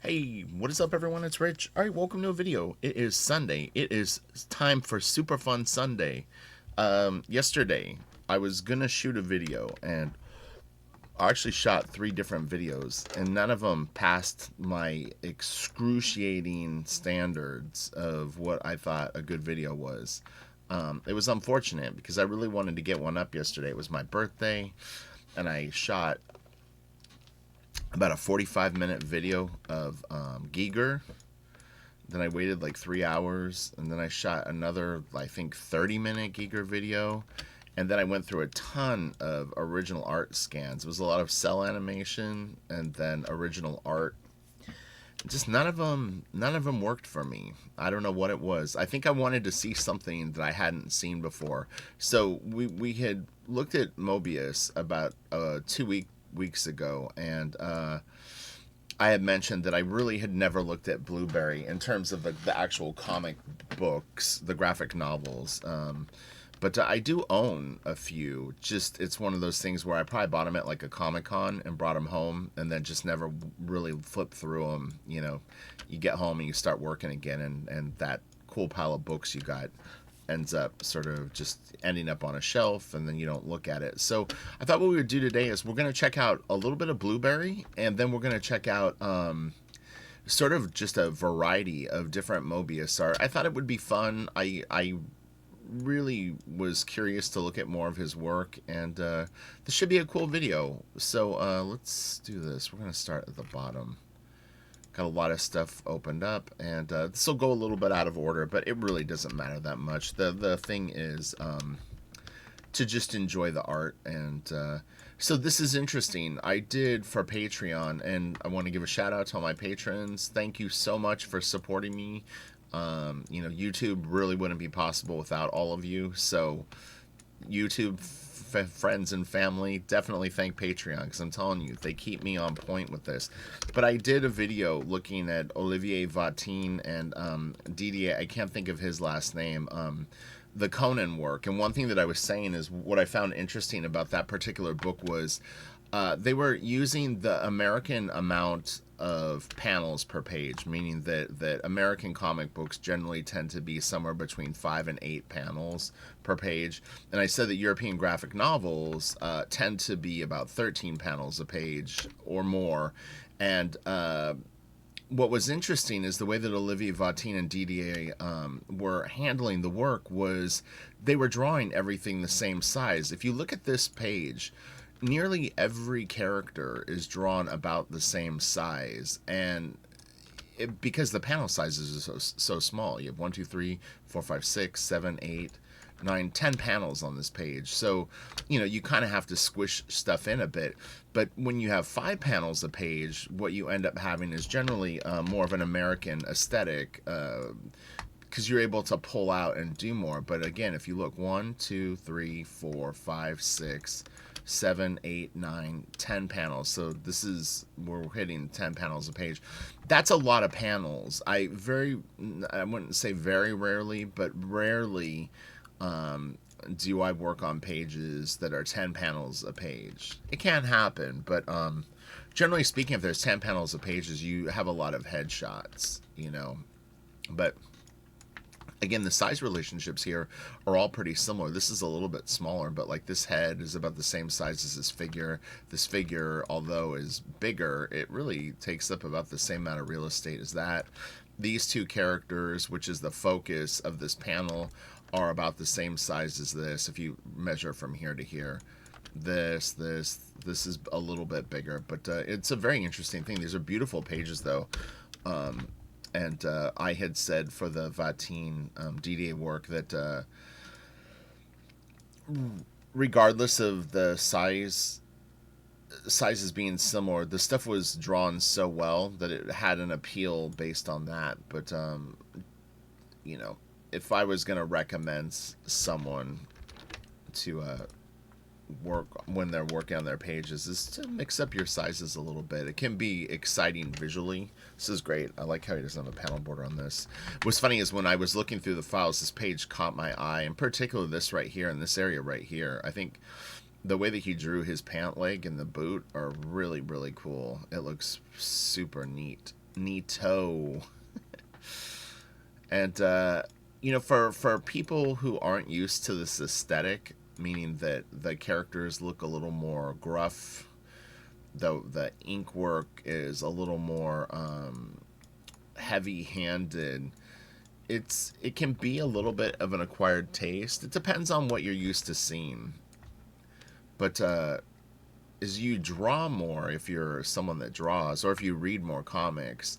Hey, what is up, everyone? It's Rich. All right, welcome to a video. It is Sunday. It is time for Super Fun Sunday. Yesterday, I was gonna shoot a video, and I actually shot three different videos, and none of them passed my excruciating standards of what I thought a good video was. It was unfortunate because I really wanted to get one up yesterday. It was my birthday, and I shot about a 45-minute video of Giger. Then I waited like 3 hours, and then I shot another, I think, 30-minute Giger video. And then I went through a ton of original art scans. It was a lot of cell animation and then original art. Just none of them worked for me. I don't know what it was. I think I wanted to see something that I hadn't seen before. So we had looked at Moebius about 2 weeks ago, and I had mentioned that I really had never looked at Blueberry in terms of the actual comic books, the graphic novels. But I do own a few. Just it's one of those things where I probably bought them at like a Comic-Con and brought them home, and then just never really flipped through them. You get home and you start working again, and that cool pile of books you got ends up sort of just ending up on a shelf, and then you don't look at it. So I thought what we would do today is we're going to check out a little bit of Blueberry, and then we're going to check out sort of just a variety of different Moebius art. I thought it would be fun. I really was curious to look at more of his work, and this should be a cool video. So let's do this. We're going to start at the bottom. Got a lot of stuff opened up, and this will go a little bit out of order, but it really doesn't matter that much. The thing is to just enjoy the art, and so this is interesting. I did for Patreon, and I want to give a shout out to all my patrons. Thank you so much for supporting me. YouTube really wouldn't be possible without all of you. So YouTube friends and family, definitely thank Patreon, because I'm telling you, they keep me on point with this. But I did a video looking at Olivier Vatine and Didier, I can't think of his last name, the Conan work. And one thing that I was saying is what I found interesting about that particular book was they were using the American amount of panels per page, meaning that American comic books generally tend to be somewhere between 5 and 8 panels per page. And I said that European graphic novels tend to be about 13 panels a page or more. And what was interesting is the way that Olivier Vatine and Didier were handling the work was they were drawing everything the same size. If you look at this page, nearly every character is drawn about the same size, and because the panel sizes are so small, you have 1, 2, 3, 4, 5, 6, 7, 8, 9, 10 panels on this page. So you kind of have to squish stuff in a bit. But when you have 5 panels a page, what you end up having is generally more of an American aesthetic, because you're able to pull out and do more. But again, if you look 1, 2, 3, 4, 5, 6, 7, 8, 9, 10 panels. So we're hitting 10 panels a page. That's a lot of panels. I wouldn't say very rarely, but rarely do I work on pages that are 10 panels a page. It can happen, but generally speaking, if there's 10 panels of pages, you have a lot of headshots, But again, the size relationships here are all pretty similar. This is a little bit smaller, but like this head is about the same size as this figure. This figure, although is bigger, it really takes up about the same amount of real estate as that. These two characters, which is the focus of this panel, are about the same size as this if you measure from here to here. This is a little bit bigger, but it's a very interesting thing. These are beautiful pages, though. And I had said for the Vatine Didier work that regardless of the sizes being similar, the stuff was drawn so well that it had an appeal based on that. But if I was going to recommend someone to work when they're working on their pages, is to mix up your sizes a little bit. It can be exciting visually. This is great. I like how he doesn't have a panel border on this. What's funny is when I was looking through the files, this page caught my eye, in particular this right here, in this area right here. I think the way that he drew his pant leg and the boot are really, really cool. It looks super neat. Neato. And for people who aren't used to this aesthetic, meaning that the characters look a little more gruff, the ink work is a little more heavy-handed. It can be a little bit of an acquired taste. It depends on what you're used to seeing. But as you draw more, if you're someone that draws, or if you read more comics,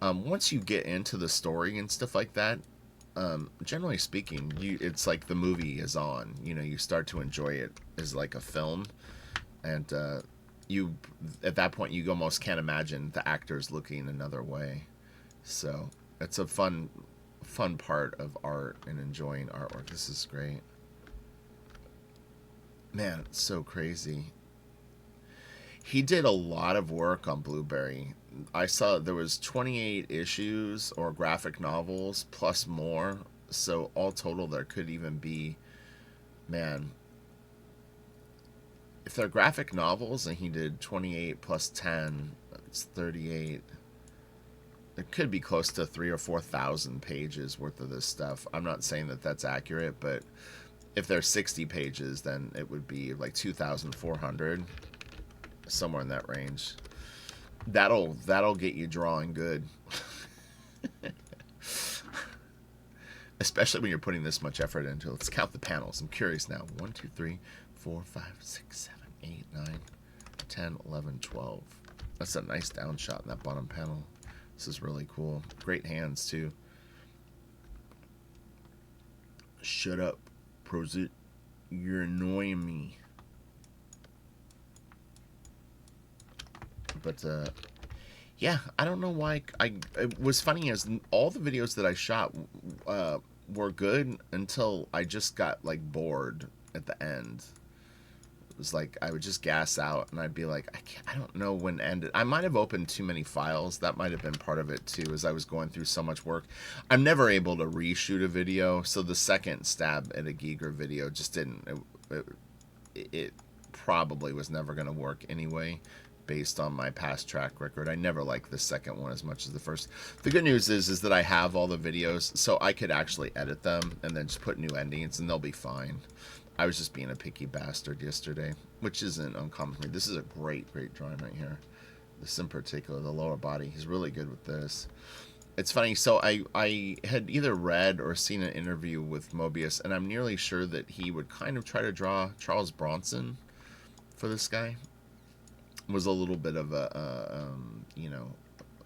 once you get into the story and stuff like that, generally speaking, it's like the movie is on. You start to enjoy it as like a film, and you at that point you almost can't imagine the actors looking another way. So it's a fun part of art and enjoying artwork. This is great. Man, it's so crazy. He did a lot of work on Blueberry. I saw there was 28 issues or graphic novels plus more. So all total there could even be, man, if they're graphic novels and he did 28 plus 10, it's 38. It could be close to 3,000 or 4,000 pages worth of this stuff. I'm not saying that that's accurate, but if there's 60 pages, then it would be like 2,400, somewhere in that range. That'll get you drawing good. Especially when you're putting this much effort into it. Let's count the panels. I'm curious now. 1, 2, 3, 4, 5, 6, 7, 8, 9, 10, 11, 12. That's a nice down shot in that bottom panel. This is really cool. Great hands, too. Shut up, Prosit. You're annoying me. But, yeah, I don't know why. It was funny as all the videos that I shot were good until I just got, like, bored at the end. It was like I would just gas out and I'd be like, I don't know when it ended. I might have opened too many files. That might have been part of it too, as I was going through so much work. I'm never able to reshoot a video, so the second stab at a Giger video just didn't. It probably was never going to work anyway, based on my past track record. I never liked the second one as much as the first. The good news is that I have all the videos, so I could actually edit them and then just put new endings, and they'll be fine. I was just being a picky bastard yesterday, which isn't uncommon for me. This is a great drawing right here. This in particular, the lower body. He's really good with this. It's funny, so I had either read or seen an interview with Moebius, and I'm nearly sure that he would kind of try to draw Charles Bronson for this guy. It was a little bit of a,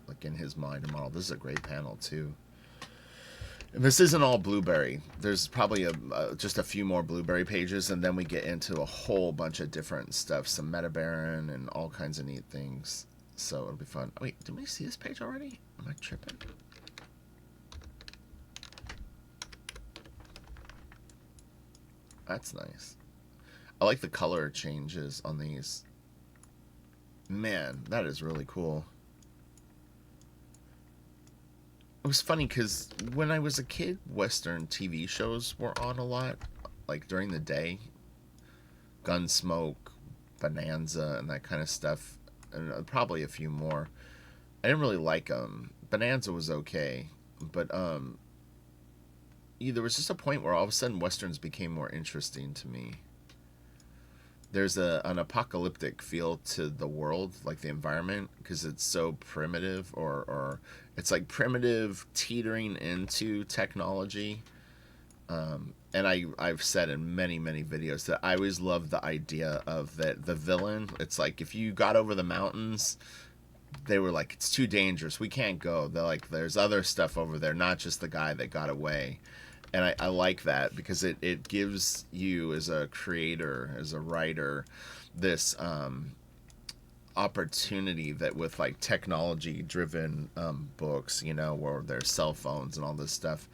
like in his mind a model. This is a great panel, too. And this isn't all Blueberry. There's probably just a few more Blueberry pages, and then we get into a whole bunch of different stuff. Some Metabaron and all kinds of neat things. So it'll be fun. Oh, wait, did we see this page already? Am I tripping? That's nice. I like the color changes on these. Man, that is really cool. It was funny because when I was a kid, Western TV shows were on a lot, like during the day. Gunsmoke, Bonanza, and that kind of stuff, and probably a few more. I didn't really like them. Bonanza was okay, but there was just a point where all of a sudden Westerns became more interesting to me. There's an apocalyptic feel to the world, like the environment, because it's so primitive, or it's like primitive teetering into technology. And I've said in many videos that I always loved the idea of that the villain. It's like if you got over the mountains, they were like, it's too dangerous, we can't go. They're like, there's other stuff over there, not just the guy that got away. And I like that because it gives you as a creator, as a writer, this opportunity that with like technology driven books, where there's cell phones and all this stuff.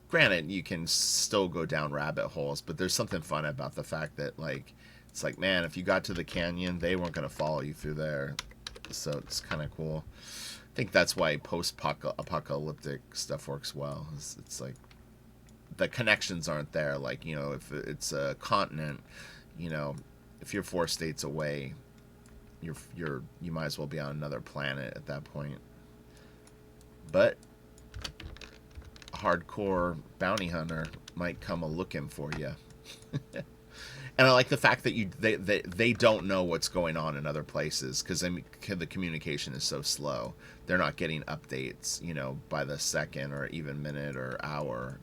Granted, you can still go down rabbit holes, but there's something fun about the fact that like, it's like, man, if you got to the canyon, they weren't going to follow you through there. So it's kind of cool. I think that's why post-apocalyptic stuff works well. It's like the connections aren't there. Like, if it's a continent, if you're 4 states away, you might as well be on another planet at that point. But a hardcore bounty hunter might come a looking for you. And I like the fact that they don't know what's going on in other places because the communication is so slow. They're not getting updates, by the second or even minute or hour.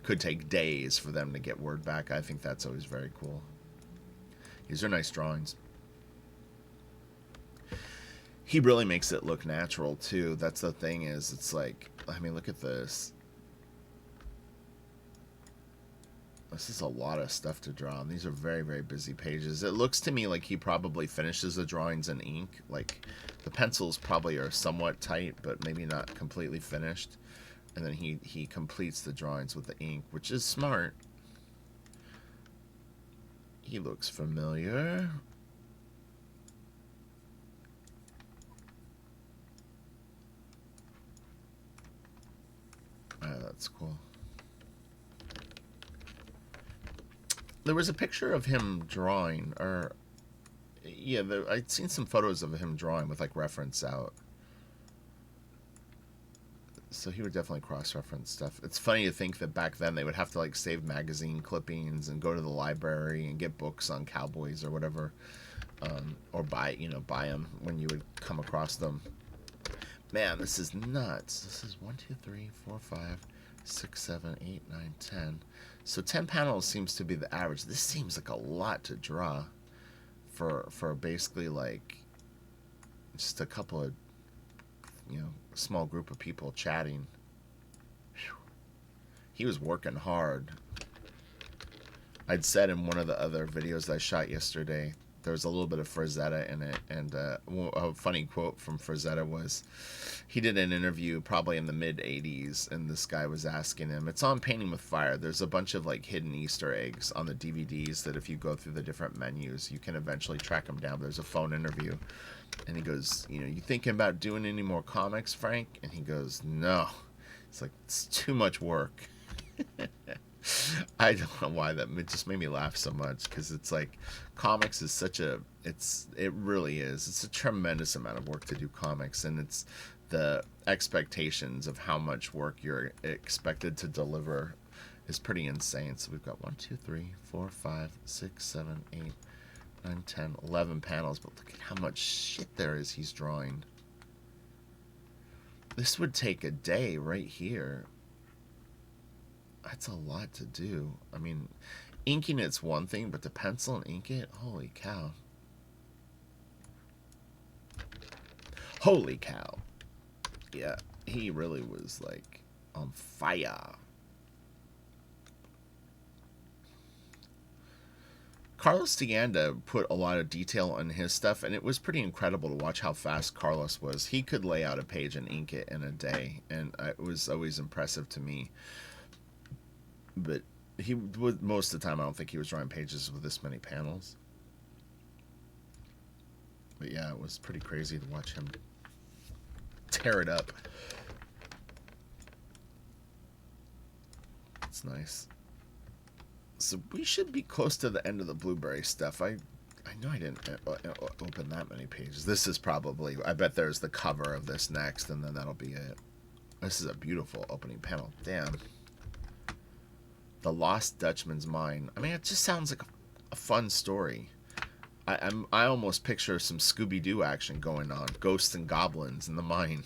Could take days for them to get word back. I think that's always very cool. These are nice drawings. He really makes it look natural too. That's the thing is, it's like, I mean, look at this. This is a lot of stuff to draw, and these are very, very busy pages. It looks to me like he probably finishes the drawings in ink. Like, the pencils probably are somewhat tight, but maybe not completely finished. And then he completes the drawings with the ink, which is smart. He looks familiar. That's cool. There was a picture of him drawing, or yeah, I'd seen some photos of him drawing with like reference out. So he would definitely cross-reference stuff. It's funny to think that back then they would have to like save magazine clippings and go to the library and get books on cowboys or whatever, or buy them when you would come across them. Man, this is nuts. This is 1, 2, 3, 4, 5, 6, 7, 8, 9, 10. So 10 panels seems to be the average. This seems like a lot to draw for basically like just a couple of, a small group of people chatting. Whew. He was working hard. I'd said in one of the other videos I shot yesterday, there was a little bit of Frazetta in it, and a funny quote from Frazetta was, he did an interview probably in the mid-'80s, and this guy was asking him, it's on Painting with Fire, there's a bunch of like hidden Easter eggs on the DVDs that if you go through the different menus, you can eventually track them down. There's a phone interview, and he goes, you thinking about doing any more comics, Frank? And he goes, no. It's like, it's too much work. I don't know why that just made me laugh so much, because it's like comics is such a it really is, it's a tremendous amount of work to do comics, and it's the expectations of how much work you're expected to deliver is pretty insane. So we've got 1, 2, 3, 4, 5, 6, 7, 8, 9, 10, 11 panels, but look at how much shit there is he's drawing. This would take a day right here. That's a lot to do. I mean, inking it's one thing, but to pencil and ink it, holy cow. Holy cow. Yeah, he really was like on fire. Carlos Tianda put a lot of detail on his stuff, and it was pretty incredible to watch how fast Carlos was. He could lay out a page and ink it in a day, and it was always impressive to me. But he would, most of the time, I don't think he was drawing pages with this many panels. But yeah, it was pretty crazy to watch him tear it up. It's nice. So we should be close to the end of the blueberry stuff. I know I didn't open that many pages. This is probably, I bet there's the cover of this next, and then that'll be it. This is a beautiful opening panel. Damn. The Lost Dutchman's Mine. I mean, it just sounds like a fun story. I almost picture some Scooby-Doo action going on. Ghosts and goblins in the mine.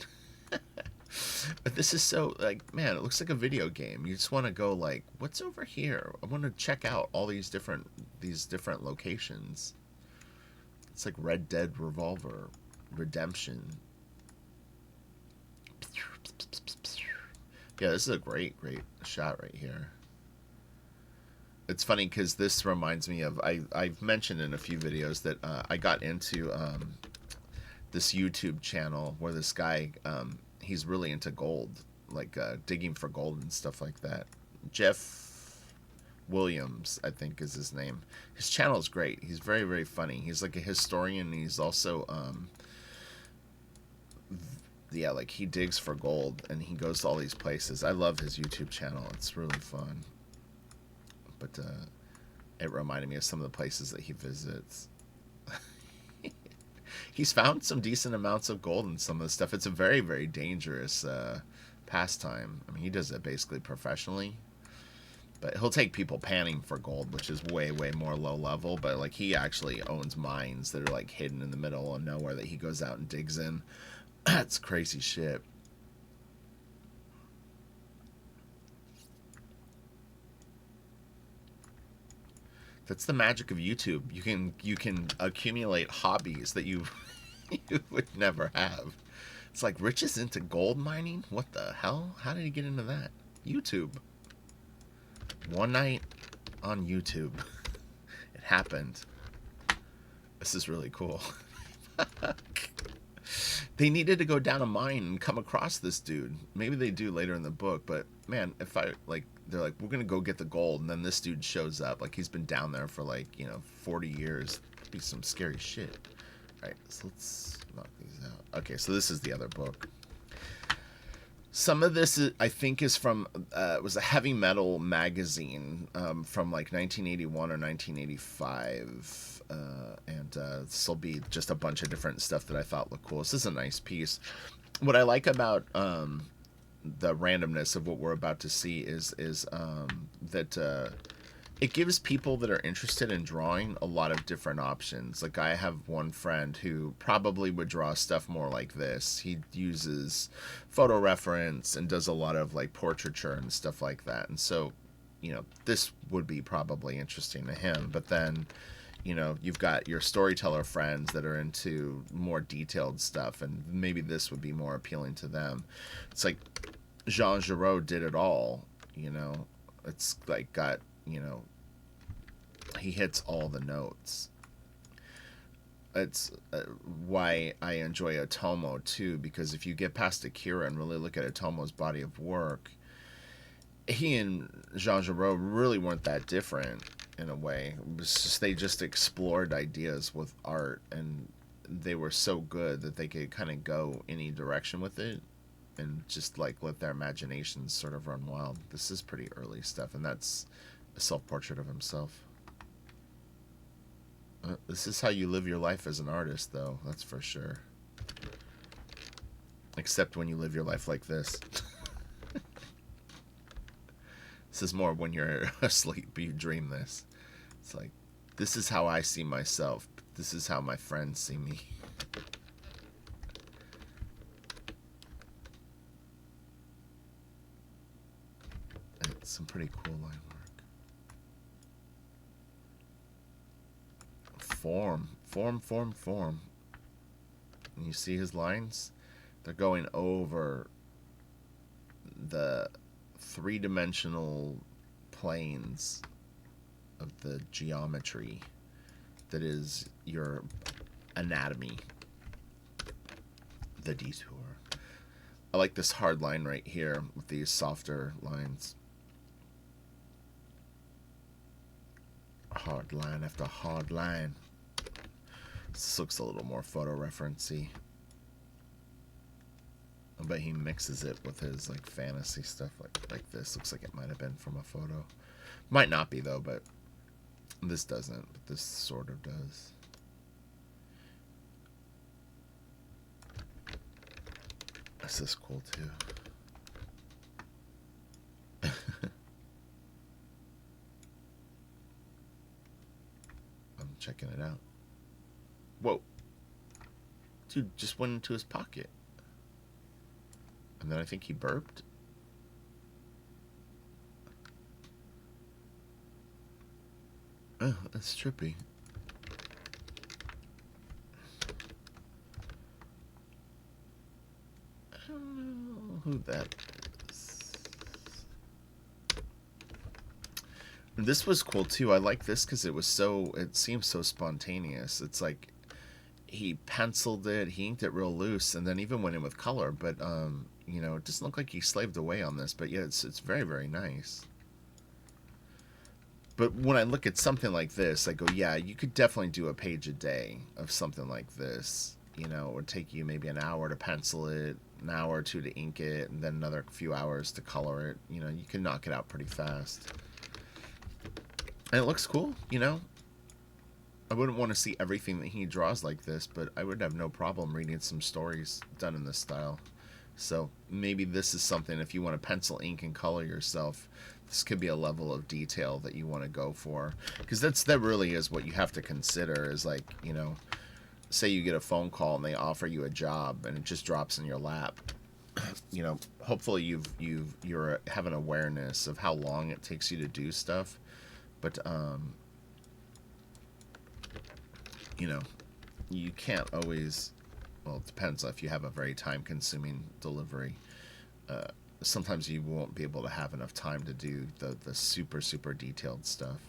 But this is so, like, man, it looks like a video game. You just want to go, like, what's over here? I want to check out all these different locations. It's like Red Dead Revolver, Redemption. Yeah, this is a great shot right here. It's funny because this reminds me of, I've mentioned in a few videos that I got into this YouTube channel where this guy, he's really into gold, like digging for gold and stuff like that. Jeff Williams, I think is his name. His channel is great. He's very, very funny. He's like a historian, and he's also, yeah, like he digs for gold, and he goes to all these places. I love his YouTube channel. It's really fun. But it reminded me of some of the places that he visits. he's found some decent amounts of gold in some of the stuff. It's a very, very dangerous pastime. I mean, he does it basically professionally. But he'll take people panning for gold, which is way, way more low level. But, like, he actually owns mines that are, like, hidden in the middle of nowhere that he goes out and digs in. That's crazy shit. That's the magic of YouTube. You can accumulate hobbies that you you would never have. It's like Rich is into gold mining? What the hell? How did he get into that? YouTube. One night on YouTube. It happened. This is really cool. They needed to go down a mine and come across this dude. Maybe they do later in the book, but man, if I, like, they're like, we're gonna go get the gold, and then this dude shows up. Like, he's been down there for, like, 40 years. It'd be some scary shit. Alright, so let's knock these out. Okay, so this is the other book. Some of this, I think, is from, it was a heavy metal magazine from, like, 1981 or 1985. And this will be just a bunch of different stuff that I thought looked cool. This is a nice piece. What I like about the randomness of what we're about to see is that it gives people that are interested in drawing a lot of different options. Like, I have one friend who probably would draw stuff more like this. He uses photo reference and does a lot of, like, portraiture and stuff like that. And so, this would be probably interesting to him. But then, you've got your storyteller friends that are into more detailed stuff, and maybe this would be more appealing to them. It's like Jean Giraud did it all, It's like got, he hits all the notes. It's why I enjoy Otomo too, because if you get past Akira and really look at Otomo's body of work, he and Jean Giraud really weren't that different in a way. It was just, they just explored ideas with art, and they were so good that they could kind of go any direction with it and just, like, let their imaginations sort of run wild. This is pretty early stuff, and that's a self-portrait of himself. This is how you live your life as an artist, though, that's for sure. Except when you live your life like this. This is more when you're asleep, you dream this. It's like, this is how I see myself. This is how my friends see me. It's some pretty cool line work. Form. And you see his lines? They're going over the three-dimensional planes of the geometry that is your anatomy. The detour. I like this hard line right here with these softer lines. Hard line after hard line. This looks a little more photo referencey. I bet he mixes it with his, like, fantasy stuff like this. Looks like it might have been from a photo. Might not be, though, but this doesn't. But this sort of does. This is cool, too. I'm checking it out. Whoa. Dude just went into his pocket. And then I think he burped. Oh, that's trippy. I don't know who that is. And this was cool too. I like this because it seems so spontaneous. It's like he penciled it, he inked it real loose, and then even went in with color. But it doesn't look like he slaved away on this. But yeah, it's very, very nice. But when I look at something like this, I go, yeah, you could definitely do a page a day of something like this. It would take you maybe an hour to pencil it, an hour or two to ink it, and then another few hours to color it. You can knock it out pretty fast. And it looks cool, I wouldn't want to see everything that he draws like this, but I would have no problem reading some stories done in this style. So maybe this is something, if you want to pencil, ink, and color yourself, this could be a level of detail that you want to go for. Because that really is what you have to consider, is like, you know, say you get a phone call and they offer you a job and it just drops in your lap. You know, hopefully you're have an awareness of how long it takes you to do stuff. But you know, you can't always, well, it depends if you have a very time consuming delivery. Sometimes you won't be able to have enough time to do the super detailed stuff.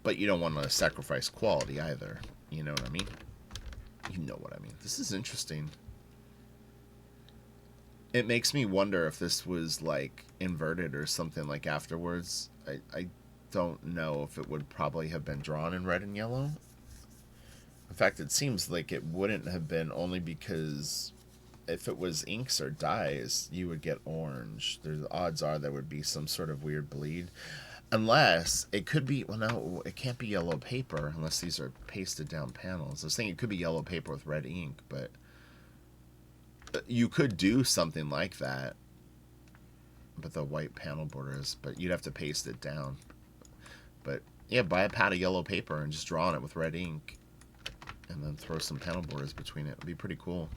But you don't want to sacrifice quality either. You know what I mean? You know what I mean. This is interesting. It makes me wonder if this was like inverted or something like afterwards. I don't know if it would probably have been drawn in red and yellow. In fact, it seems like it wouldn't have been, only because if it was inks or dyes, you would get orange. The odds are there would be some sort of weird bleed. Unless it could be, well, no, it can't be yellow paper unless these are pasted down panels. I was thinking it could be yellow paper with red ink, but you could do something like that. But the white panel borders, but you'd have to paste it down. But yeah, buy a pad of yellow paper and just draw on it with red ink. And then throw some panel borders between it. It'd be pretty cool.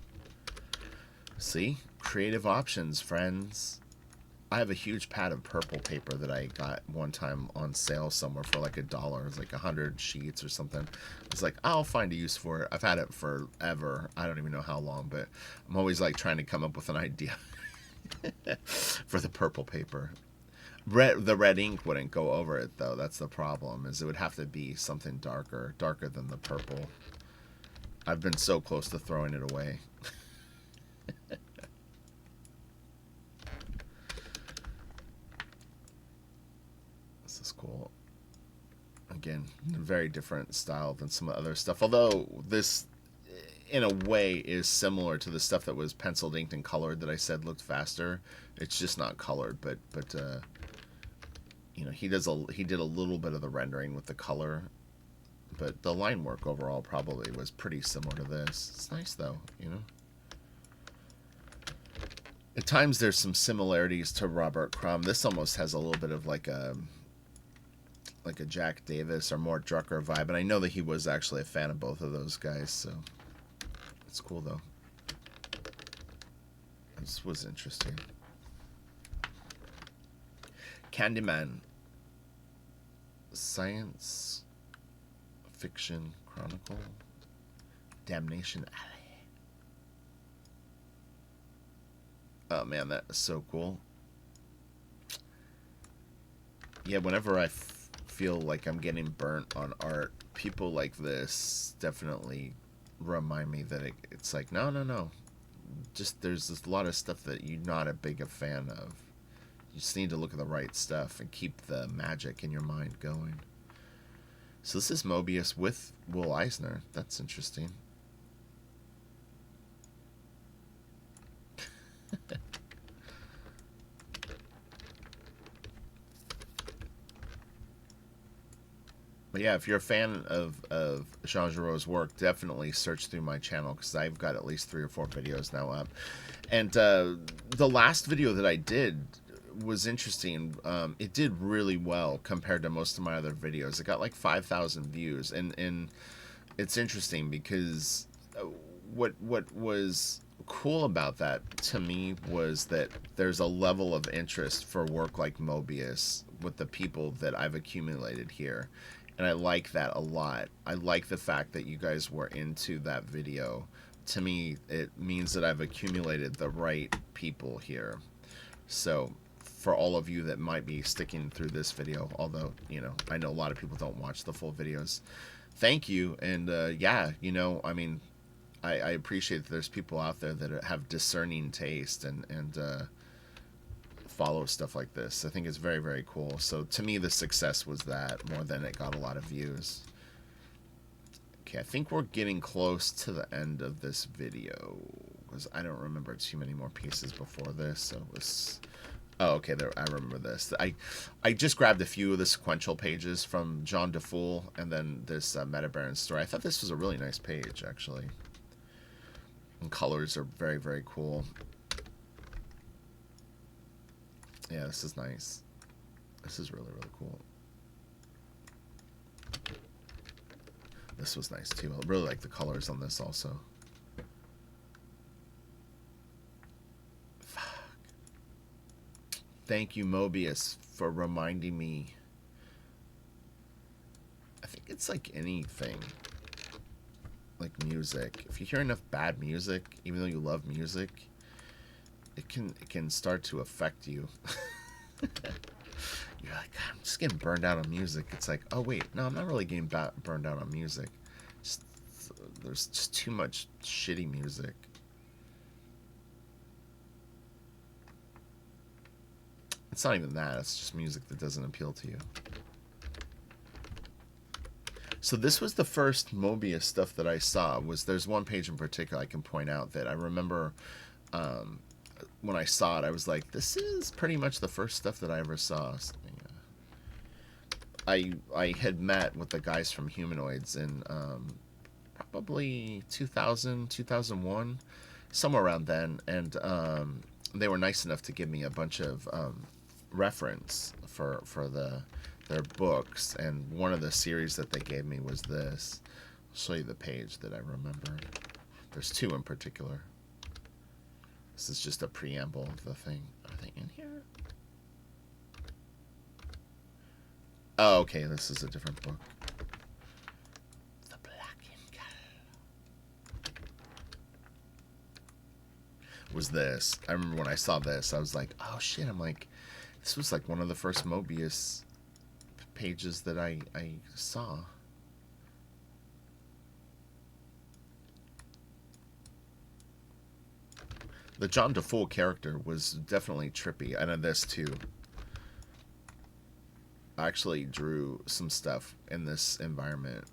See? Creative options, friends. I have a huge pad of purple paper that I got one time on sale somewhere for like $1. It was like 100 sheets or something. It's like, I'll find a use for it. I've had it forever. I don't even know how long, but I'm always like trying to come up with an idea for the purple paper. The red ink wouldn't go over it, though. That's the problem, is it would have to be something darker than the purple. I've been so close to throwing it away. This is cool. Again, very different style than some other stuff. Although this, in a way, is similar to the stuff that was penciled, inked, and colored that I said looked faster. It's just not colored, but you know, he did a little bit of the rendering with the color. But the line work overall probably was pretty similar to this. It's nice, though, you know? At times there's some similarities to Robert Crumb. This almost has a little bit of like a Jack Davis or Mort Drucker vibe. And I know that he was actually a fan of both of those guys, so it's cool, though. This was interesting. Candyman. Science Fiction Chronicle. Damnation Alley. Oh man, that is so cool. Yeah, whenever I feel like I'm getting burnt on art, people like this definitely remind me that it's like, no. Just there's a lot of stuff that you're not a big a fan of. You just need to look at the right stuff and keep the magic in your mind going. So this is Moebius with Will Eisner. That's interesting. But yeah, if you're a fan of Jean Giraud's work, definitely search through my channel, because I've got at least 3 or 4 videos now up. And the last video that I did was interesting. It did really well compared to most of my other videos. It got like 5,000 views, and it's interesting because what was cool about that to me was that there's a level of interest for work like Moebius with the people that I've accumulated here, and I like that a lot. I like the fact that you guys were into that video. To me, it means that I've accumulated the right people here. So for all of you that might be sticking through this video, although, you know, I know a lot of people don't watch the full videos, thank you. And yeah, you know, I mean, I appreciate that there's people out there that have discerning taste and follow stuff like this. I think it's very, very cool. So to me, the success was that more than it got a lot of views. Okay, I think we're getting close to the end of this video, because I don't remember too many more pieces before this. So let's Oh, okay. There, I remember this. I just grabbed a few of the sequential pages from John DeFool, and then this Meta Baron story. I thought this was a really nice page, actually. And colors are very, very cool. Yeah, this is nice. This is really, really cool. This was nice too. I really like the colors on this also. Fuck. Thank you, Moebius, for reminding me. I think it's like anything. Like music. If you hear enough bad music, even though you love music, it can start to affect you. You're like, God, I'm just getting burned out on music. It's like, oh wait, no, I'm not really getting burned out on music. Just, there's just too much shitty music. It's not even that. It's just music that doesn't appeal to you. So this was the first Moebius stuff that I saw. There's one page in particular I can point out that I remember when I saw it, I was like, this is pretty much the first stuff that I ever saw. I had met with the guys from Humanoids in probably 2000, 2001, somewhere around then, and they were nice enough to give me a bunch of reference for their books, and one of the series that they gave me was this. I'll show you the page that I remember. There's two in particular. This is just a preamble of the thing. Are they in here? Oh, okay, this is a different book. The Black Inca. Was this. I remember when I saw this, I was like, oh shit, I'm like, this was like one of the first Moebius pages that I saw. The John DeFool character was definitely trippy. I know this too. I actually drew some stuff in this environment.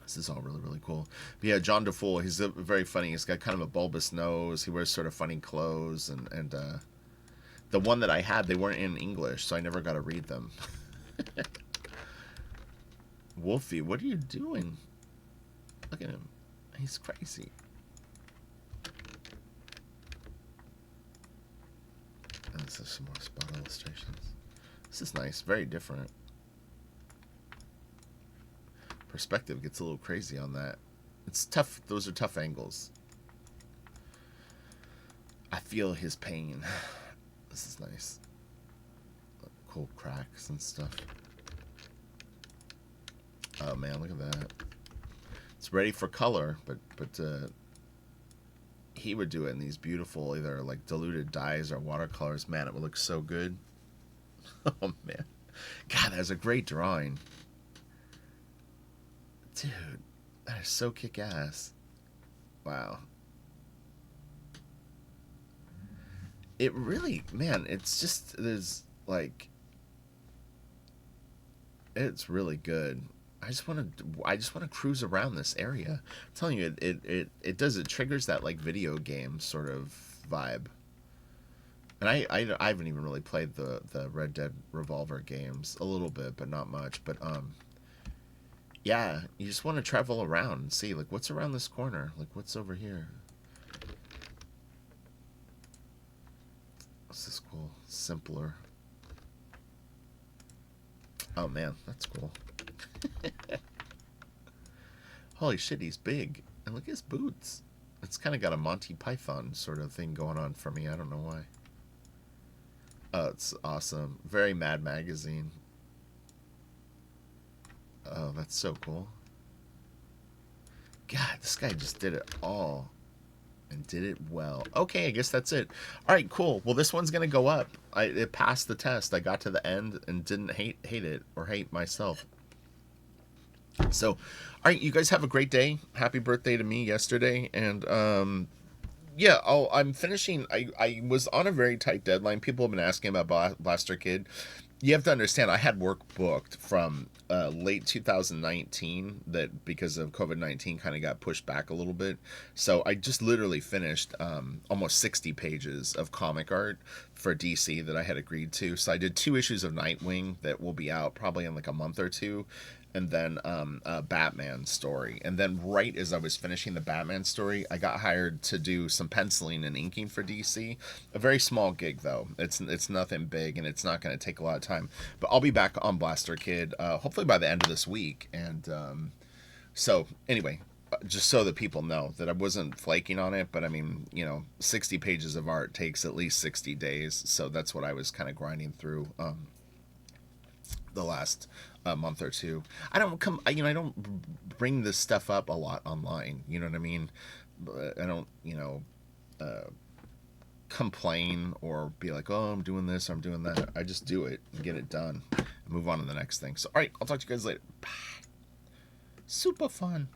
This is all really, really cool. But yeah, John DeFool, he's very funny. He's got kind of a bulbous nose. He wears sort of funny clothes. And the one that I had, they weren't in English, so I never got to read them. Wolfie, what are you doing? Look at him. He's crazy. And this is some more spot illustrations. This is nice. Very different. Perspective gets a little crazy on that. It's tough. Those are tough angles. I feel his pain. This is nice. Cool cracks and stuff. Oh man, look at that. It's ready for color, but he would do it in these beautiful either like diluted dyes or watercolors. Man, it would look so good. Oh man, God, that's a great drawing, dude. That is so kick-ass. Wow. It really, man, it's just, there's like, it's really good. I just want to cruise around this area. I'm telling you, it triggers that like video game sort of vibe. And I haven't even really played the Red Dead Revolver games, a little bit, but not much. But yeah, you just want to travel around and see like what's around this corner, like what's over here. This is cool. Simpler. Oh man, that's cool. Holy shit, he's big. And look at his boots. It's kind of got a Monty Python sort of thing going on for me. I don't know why. Oh, it's awesome. Very Mad Magazine. Oh, that's so cool. God, this guy just did it all. And did it well. Okay, I guess that's it. All right, cool. Well, this one's going to go up. It passed the test. I got to the end and didn't hate it or hate myself. So, all right, you guys have a great day. Happy birthday to me yesterday. And, yeah, I'm finishing. I was on a very tight deadline. People have been asking about Blaster Kid. You have to understand, I had work booked from late 2019 that because of COVID-19 kind of got pushed back a little bit. So I just literally finished almost 60 pages of comic art for DC that I had agreed to. So I did 2 issues of Nightwing that will be out probably in like a month or two, and then a Batman story. And then right as I was finishing the Batman story, I got hired to do some penciling and inking for DC. A very small gig though. It's nothing big, and it's not going to take a lot of time. But I'll be back on Blaster Kid hopefully by the end of this week. And so anyway, just so that people know that I wasn't flaking on it, but I mean, 60 pages of art takes at least 60 days. So that's what I was kind of grinding through the last month or two. I don't bring this stuff up a lot online. You know what I mean? I don't, complain or be like, oh, I'm doing this, I'm doing that. I just do it and get it done and move on to the next thing. So, all right, I'll talk to you guys later. Bye. Super fun.